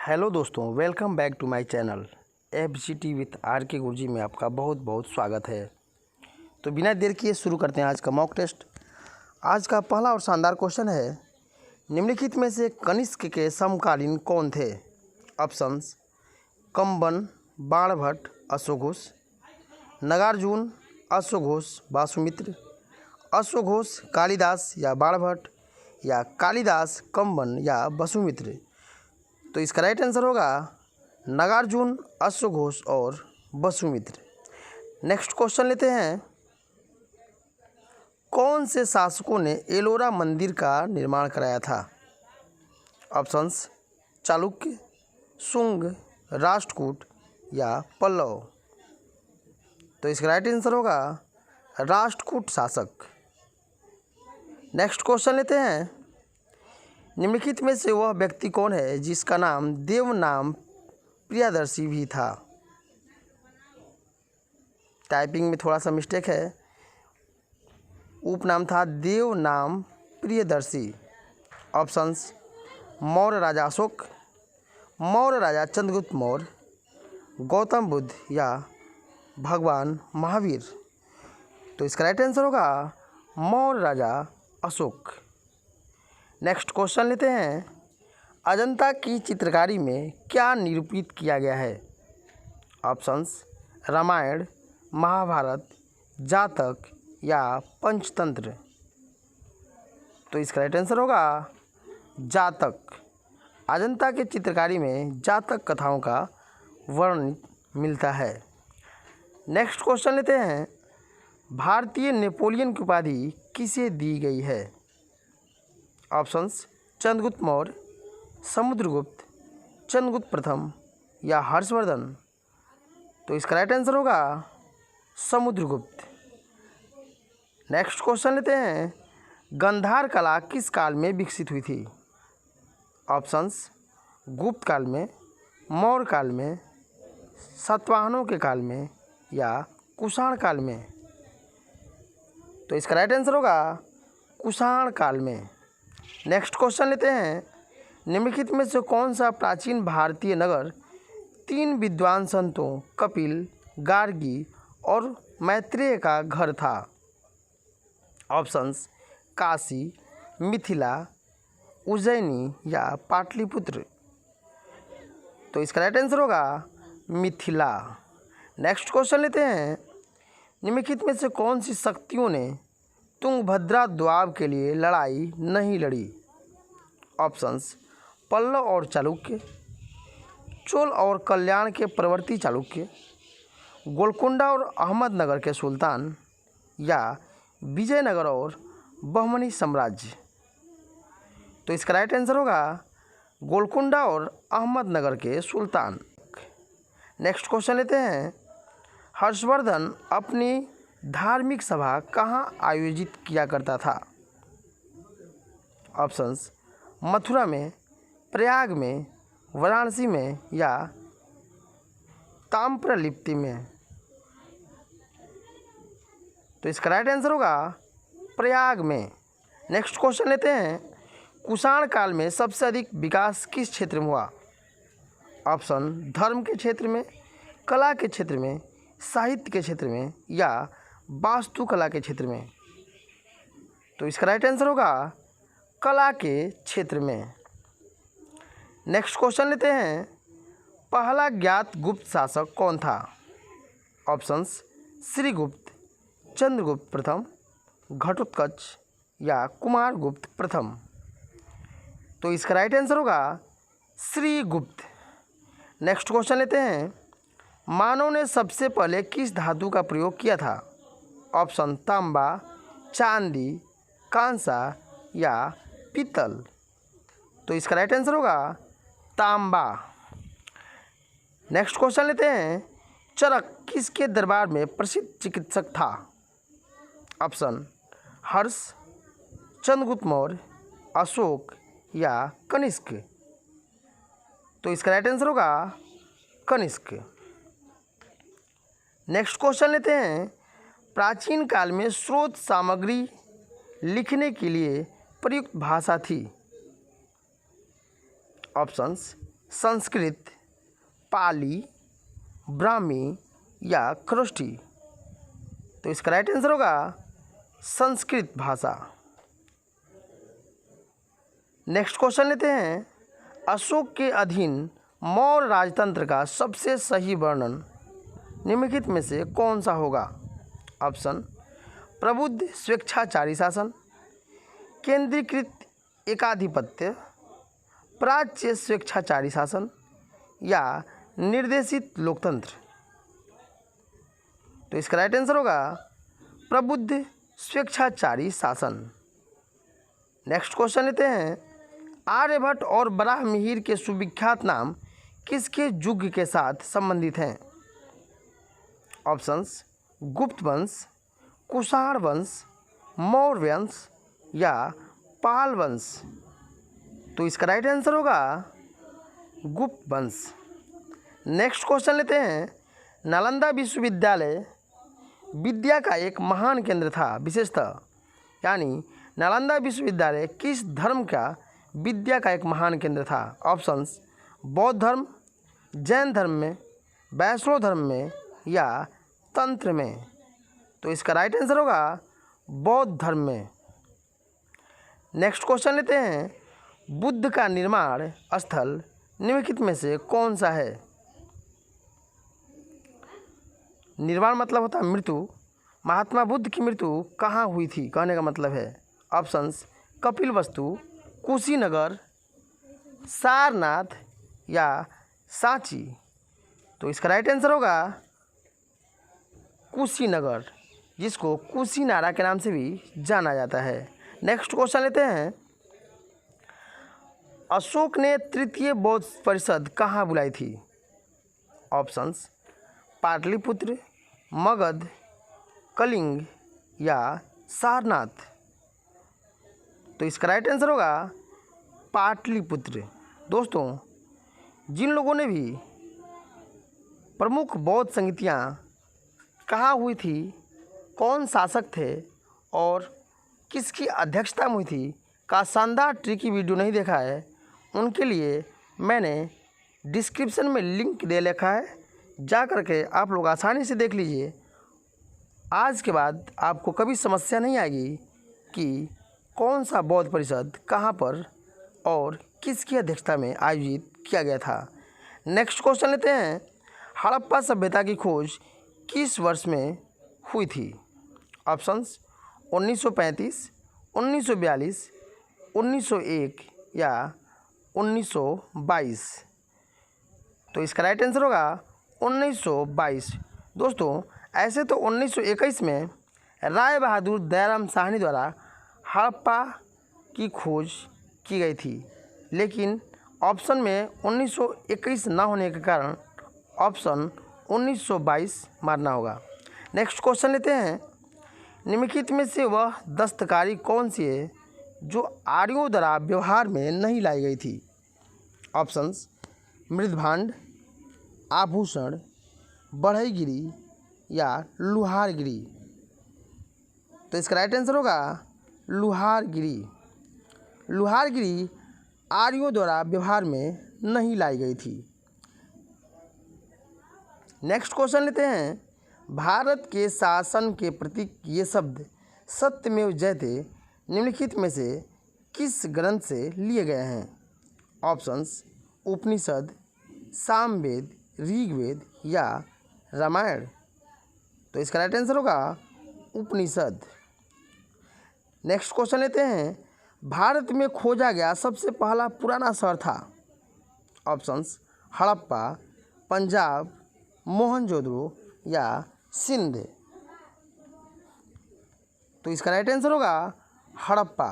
Hello दोस्तों, welcome back to my channel FGT with RK Guruji में आपका बहुत बहुत स्वागत है। तो बिना देर किए शुरू करते हैं आज का मॉक टेस्ट। आज का पहला और शानदार क्वेश्चन है, निम्नलिखित में से कनिष्क के समकालीन कौन थे? ऑप्शंस: कंबन, बाणभट्ट, अश्वघोष, नागार्जुन, अश्वघोष, वासुमित्र, अश्वघोष, कालिदास या बाणभट्ट, या कालिदास, कंबन या वसुमित्र। तो इसका राइट आंसर होगा नागार्जुन, अश्वघोष और वसुमित्र। नेक्स्ट क्वेश्चन लेते हैं, कौन से शासकों ने एलोरा मंदिर का निर्माण कराया था? ऑप्शंस: चालुक्य, शुंग, राष्ट्रकूट या पल्लव। तो इसका राइट आंसर होगा राष्ट्रकूट शासक। नेक्स्ट क्वेश्चन लेते हैं, निम्नलिखित में से वह व्यक्ति कौन है जिसका नाम देवनाम प्रियदर्शी भी था? टाइपिंग में थोड़ा सा मिस्टेक है, उपनाम था देवनाम प्रियदर्शी। ऑप्शंस: मौर्य राजा अशोक, मौर्य राजा चंद्रगुप्त मौर्य, गौतम बुद्ध या भगवान महावीर। तो इसका राइट आंसर होगा मौर्य राजा अशोक। नेक्स्ट क्वेश्चन लेते हैं, अजंता की चित्रकारी में क्या निरूपित किया गया है? ऑप्शंस: रामायण, महाभारत, जातक या पंचतंत्र। तो इसका राइट आंसर होगा जातक। अजंता के चित्रकारी में जातक कथाओं का वर्णन मिलता है। नेक्स्ट क्वेश्चन लेते हैं, भारतीय नेपोलियन की उपाधि किसे दी गई है? ऑप्शंस: चंद्रगुप्त मौर्य, समुद्रगुप्त, चंद्रगुप्त प्रथम या हर्षवर्धन। तो इसका राइट आंसर होगा समुद्रगुप्त। नेक्स्ट क्वेश्चन लेते हैं, गांधार कला किस काल में विकसित हुई थी? ऑप्शंस: गुप्त काल में, मौर्य काल में, सातवाहनों के काल में या कुषाण काल में। तो इसका राइट आंसर होगा कुषाण काल में। नेक्स्ट क्वेश्चन लेते हैं, निम्नलिखित में से कौन सा प्राचीन भारतीय नगर 3 विद्वान संतों कपिल, गार्गी और मैत्रेय का घर था? ऑप्शंस: काशी, मिथिला, उज्जैनी या पाटलिपुत्र। तो इसका राइट आंसर होगा मिथिला। नेक्स्ट क्वेश्चन लेते हैं, निम्नलिखित में से कौन सी शक्तियों ने तुंगभद्रा दोआब के लिए लड़ाई नहीं लड़ी? ऑप्शंस: पल्लव और चालुक्य, चोल और कल्याण के प्रवर्ती चालुक्य, गोलकुंडा और अहमदनगर के सुल्तान या विजयनगर और बहमनी साम्राज्य। तो इसका राइट आंसर होगा गोलकुंडा और अहमदनगर के सुल्तान। नेक्स्ट क्वेश्चन लेते हैं, हर्षवर्धन अपनी धार्मिक सभा कहाँ आयोजित किया करता था? ऑप्शंस: मथुरा में, प्रयाग में, वाराणसी में या ताम्रलिप्ति में। तो इसका राइट आंसर होगा प्रयाग में। नेक्स्ट क्वेश्चन लेते हैं, कुषाण काल में सबसे अधिक विकास किस क्षेत्र में हुआ? ऑप्शन: धर्म के क्षेत्र में, कला के क्षेत्र में, साहित्य के क्षेत्र में या वास्तुकला के क्षेत्र में। तो इसका राइट आंसर होगा कला के क्षेत्र में। नेक्स्ट क्वेश्चन लेते हैं, पहला ज्ञात गुप्त शासक कौन था? ऑप्शंस: श्रीगुप्त, चंद्रगुप्त प्रथम, घटोत्कच या कुमारगुप्त प्रथम। तो इसका राइट आंसर होगा श्रीगुप्त। नेक्स्ट क्वेश्चन लेते हैं, मानव ने सबसे पहले किस धातु का प्रयोग किया था? ऑप्शन: तांबा, चांदी, कांसा या पीतल। तो इसका राइट आंसर होगा तांबा। नेक्स्ट क्वेश्चन लेते हैं, चरक किसके दरबार में प्रसिद्ध चिकित्सक था? ऑप्शन: हर्ष, चंद्रगुप्त मौर्य, अशोक या कनिष्क। तो इसका राइट आंसर होगा कनिष्क। नेक्स्ट क्वेश्चन लेते हैं, प्राचीन काल में स्रोत सामग्री लिखने के लिए प्रयुक्त भाषा थी? ऑप्शंस: संस्कृत, पाली, ब्राह्मी या खरोष्ठी? तो इसका राइट आंसर होगा संस्कृत भाषा। नेक्स्ट क्वेश्चन लेते हैं। अशोक के अधीन मौर्य राजतंत्र का सबसे सही वर्णन निम्नलिखित में से कौन सा होगा? ऑप्शन: प्रबुद्ध स्वेच्छाचारी शासन, केंद्रीकृत एकाधिपत्य, प्राच्य स्वेच्छाचारी शासन या निर्देशित लोकतंत्र? तो इसका राइट आंसर होगा प्रबुद्ध स्वेच्छाचारी शासन। नेक्स्ट क्वेश्चन लेते हैं। आर्यभट्ट और बराहमिहिर के सुविख्यात नाम किसके युग के साथ संबंधित हैं? ऑप्शंस: गुप्त वंश, कुषाण वंश, मौर्य वंश या पाल वंश? तो इसका राइट आंसर होगा गुप्त वंश। नेक्स्ट क्वेश्चन लेते हैं। नालंदा विश्वविद्यालय विद्या का एक महान केंद्र था विशेषतः, यानी नालंदा विश्वविद्यालय किस धर्म का विद्या का एक महान केंद्र था? ऑप्शंस: बौद्ध धर्म, जैन धर्म में, वैष्णव धर्म में या तंत्र में? तो इसका राइट आंसर होगा बौद्ध धर्म में। नेक्स्ट क्वेश्चन लेते हैं। बुद्ध का निर्माण स्थल निम्नलिखित में से कौन सा है? निर्वाण मतलब होता है मृत्यु। महात्मा बुद्ध की मृत्यु कहाँ हुई थी कहने का मतलब है? ऑप्शंस: कपिलवस्तु, कुशीनगर, सारनाथ या सांची? तो इसका राइट आंसर होगा कुशीनगर, जिसको कुशीनारा के नाम से भी जाना जाता है। नेक्स्ट क्वेश्चन लेते हैं। अशोक ने तृतीय बौद्ध परिषद कहाँ बुलाई थी? ऑप्शंस: पाटलिपुत्र, मगध, कलिंग या सारनाथ? तो इसका राइट आंसर होगा पाटलिपुत्र। दोस्तों, जिन लोगों ने भी प्रमुख बौद्ध संगतियाँ कहाँ हुई थी, कौन शासक थे और किसकी अध्यक्षता में हुई थी का शानदार ट्रिकी वीडियो नहीं देखा है, उनके लिए मैंने डिस्क्रिप्शन में लिंक दे रखा है, जा कर के आप लोग आसानी से देख लीजिए। आज के बाद आपको कभी समस्या नहीं आएगी कि कौन सा बौद्ध परिषद कहाँ पर और किसकी अध्यक्षता में आयोजित किया गया था। नेक्स्ट क्वेश्चन लेते हैं। हड़प्पा सभ्यता की खोज किस वर्ष में हुई थी? ऑप्शंस: 1935, 1942, 1901 या 1922? तो इसका राइट आंसर होगा 1922। दोस्तों, ऐसे तो 1921 में राय बहादुर दयाराम साहनी द्वारा हड़प्पा की खोज की गई थी, लेकिन ऑप्शन में 1921 ना होने के कारण ऑप्शन 1922 मारना होगा। नेक्स्ट क्वेश्चन लेते हैं। निम्नलिखित में से वह दस्तकारी कौन सी है जो आर्यों द्वारा व्यवहार में नहीं लाई गई थी? ऑप्शंस: मृदभांड, आभूषण, बढ़ईगिरी या लुहारगिरी? तो इसका राइट आंसर होगा लुहारगिरी। लुहारगिरी आर्यों द्वारा व्यवहार में नहीं लाई गई थी। नेक्स्ट क्वेश्चन लेते हैं। भारत के शासन के प्रतीक ये शब्द सत्यमेव जयते निम्नलिखित में से किस ग्रंथ से लिए गए हैं? ऑप्शंस: उपनिषद, सामवेद, ऋग्वेद या रामायण? तो इसका राइट आंसर होगा उपनिषद। नेक्स्ट क्वेश्चन लेते हैं। भारत में खोजा गया सबसे पहला पुराना शहर था? ऑप्शंस: हड़प्पा, पंजाब, मोहनजोदड़ो या सिंध? तो इसका राइट आंसर होगा हड़प्पा।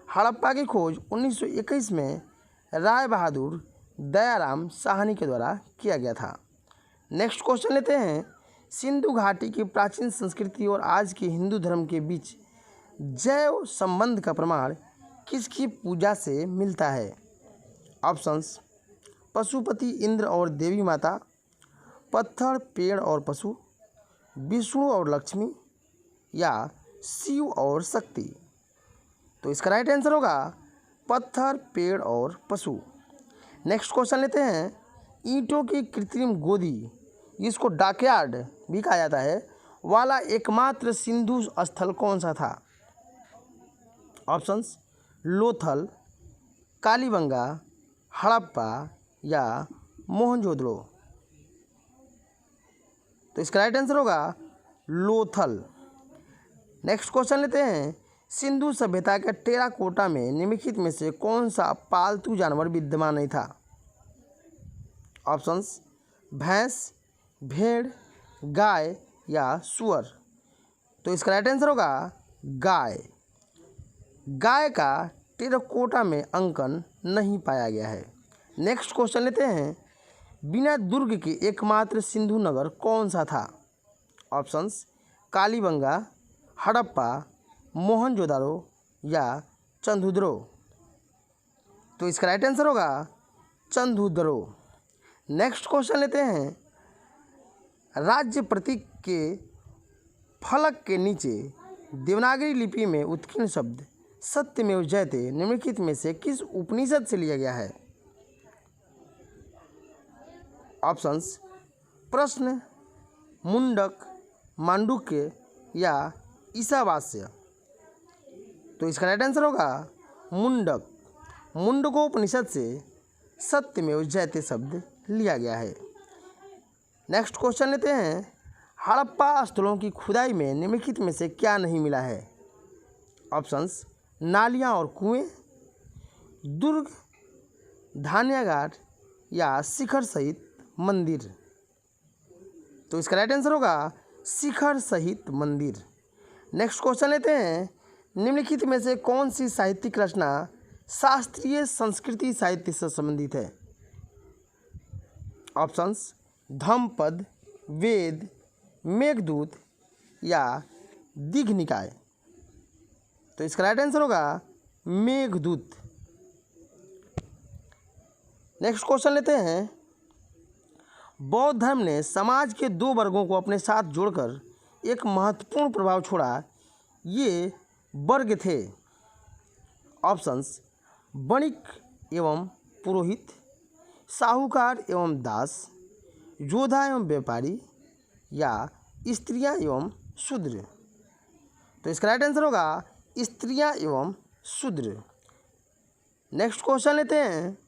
हड़प्पा की खोज 1921 में राय बहादुर दयाराम साहनी के द्वारा किया गया था। नेक्स्ट क्वेश्चन लेते हैं। सिंधु घाटी की प्राचीन संस्कृति और आज के हिंदू धर्म के बीच जैव संबंध का प्रमाण किसकी पूजा से मिलता है? ऑप्शंस: पशुपति इंद्र और देवी माता, पत्थर, पेड़ और पशु, विष्णु और लक्ष्मी या शिव और शक्ति? तो इसका राइट आंसर होगा पत्थर, पेड़ और पशु। नेक्स्ट क्वेश्चन लेते हैं, ईंटों की कृत्रिम गोदी, इसको डॉकयार्ड भी कहा जाता है, वाला एकमात्र सिंधु स्थल कौन सा था? ऑप्शंस लोथल, कालीबंगा, हड़प्पा या मोहनजोदड़ो। तो इसका राइट आंसर होगा लोथल। नेक्स्ट क्वेश्चन लेते हैं, सिंधु सभ्यता के टेराकोटा में निम्नलिखित में से कौन सा पालतू जानवर विद्यमान नहीं था? ऑप्शंस भैंस, भेड़, गाय या सुअर। तो इसका राइट आंसर होगा गाय। गाय का टेराकोटा में अंकन नहीं पाया गया है। नेक्स्ट क्वेश्चन लेते हैं, बिना दुर्ग के एकमात्र सिंधु नगर कौन सा था? ऑप्शंस कालीबंगा, हड़प्पा, मोहनजोदारो या चंदुद्रो। तो इसका राइट आंसर होगा चंदुद्रो। नेक्स्ट क्वेश्चन लेते हैं, राज्य प्रतीक के फलक के नीचे देवनागरी लिपि में उत्कीर्ण शब्द सत्यमेव जयते निम्नलिखित में से किस उपनिषद से लिया गया है? ऑप्शंस प्रश्न, मुंडक, मांडुक्य या ईशावास्य। तो इसका राइट आंसर होगा मुंडक। मुंडकोपनिषद से सत्यमेव जयते शब्द लिया गया है। नेक्स्ट क्वेश्चन लेते हैं, हड़प्पा स्थलों की खुदाई में निम्नलिखित में से क्या नहीं मिला है? ऑप्शंस नालियाँ और कुएं, दुर्ग, धान्यागार या शिखर सहित मंदिर। तो इसका राइट आंसर होगा शिखर सहित मंदिर। नेक्स्ट क्वेश्चन लेते हैं, निम्नलिखित में से कौन सी साहित्यिक रचना शास्त्रीय संस्कृति साहित्य से संबंधित है? ऑप्शंस धम्मपद, वेद, मेघदूत या दीघनिकाय। तो इसका राइट आंसर होगा मेघदूत। नेक्स्ट क्वेश्चन लेते हैं, बौद्ध धर्म ने समाज के दो वर्गों को अपने साथ जोड़कर एक महत्वपूर्ण प्रभाव छोड़ा, ये वर्ग थे? ऑप्शंस वणिक एवं पुरोहित, साहूकार एवं दास, योद्धा एवं व्यापारी या स्त्रियां एवं शूद्र। तो इसका राइट आंसर होगा स्त्रियां एवं शूद्र। नेक्स्ट क्वेश्चन लेते हैं,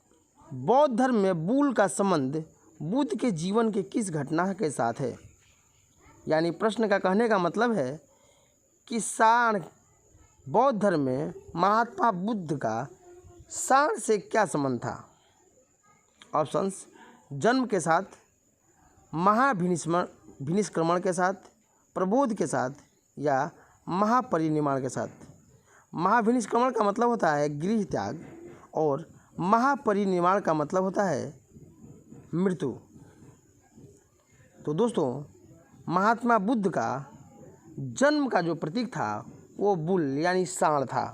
बौद्ध धर्म में बूल का संबंध बुद्ध के जीवन के किस घटना के साथ है? यानी प्रश्न का कहने का मतलब है कि साण बौद्ध धर्म में महात्मा बुद्ध का साण से क्या संबंध था? ऑप्शंस जन्म के साथ, महाभिनिष्क्रमण के साथ, प्रबोध के साथ या महापरिनिर्वाण के साथ। महाभिनिष्क्रमण का मतलब होता है गृह त्याग और महापरिनिर्वाण का मतलब होता है मृत्यु। तो दोस्तों, महात्मा बुद्ध का जन्म का जो प्रतीक था वो बुल यानी साण था।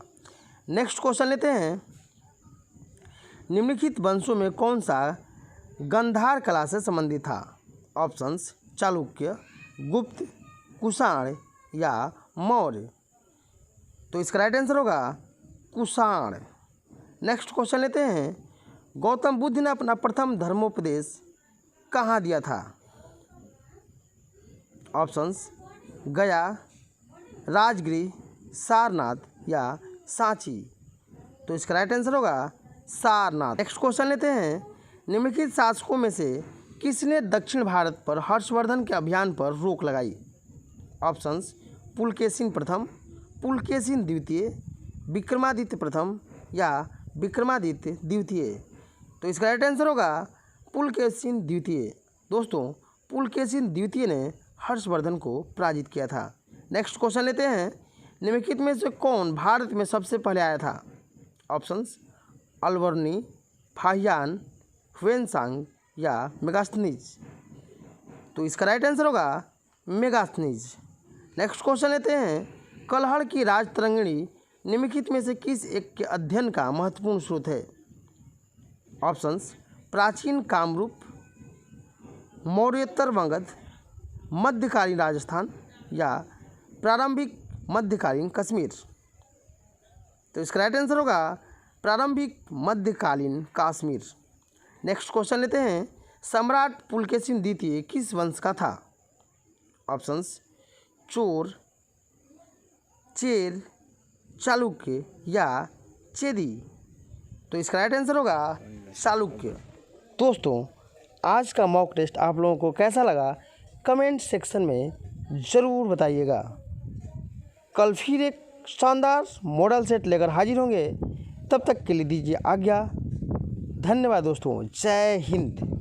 नेक्स्ट क्वेश्चन लेते हैं, निम्नलिखित वंशों में कौन सा गंधार कला से संबंधित था? ऑप्शंस चालुक्य, गुप्त, कुषाण या मौर्य। तो इसका राइट आंसर होगा कुषाण। नेक्स्ट क्वेश्चन लेते हैं, गौतम बुद्ध ने अपना प्रथम धर्मोपदेश कहाँ दिया था? ऑप्शंस गया, राजगृह, सारनाथ या सांची। तो इसका राइट आंसर होगा सारनाथ। नेक्स्ट क्वेश्चन लेते हैं, निम्नलिखित शासकों में से किसने दक्षिण भारत पर हर्षवर्धन के अभियान पर रोक लगाई? ऑप्शंस पुलकेशिन प्रथम, पुलकेशिन द्वितीय, विक्रमादित्य प्रथम या विक्रमादित्य द्वितीय। तो इसका राइट आंसर होगा पुलकेशिन द्वितीय। दोस्तों, पुलकेशिन द्वितीय ने हर्षवर्धन को पराजित किया था। नेक्स्ट क्वेश्चन लेते हैं, निम्नलिखित में से कौन भारत में सबसे पहले आया था? ऑप्शंस अलबर्नी, फाहियान, ह्वेनसांग या मेगास्थनीज। तो इसका राइट आंसर होगा मेगास्थनीज। नेक्स्ट क्वेश्चन लेते हैं, कलहड़ की राजतरंगिणी निम्नलिखित में से किस एक के अध्ययन का महत्वपूर्ण स्रोत है? ऑप्शंस प्राचीन कामरूप, मौर्योत्तर मगध, मध्यकालीन राजस्थान या प्रारंभिक मध्यकालीन कश्मीर। तो इसका राइट आंसर होगा प्रारंभिक मध्यकालीन कश्मीर। नेक्स्ट क्वेश्चन लेते हैं। सम्राट पुलकेशिन द्वितीय किस वंश का था? ऑप्शंस चोर, चेर, चालुक्य या चेदी। तो इसका राइट आंसर होगा चालुक्य। दोस्तों, आज का मॉक टेस्ट आप लोगों को कैसा लगा कमेंट सेक्शन में ज़रूर बताइएगा। कल फिर एक शानदार मॉडल सेट लेकर हाजिर होंगे। तब तक के लिए दीजिए आज्ञा। धन्यवाद दोस्तों। जय हिंद।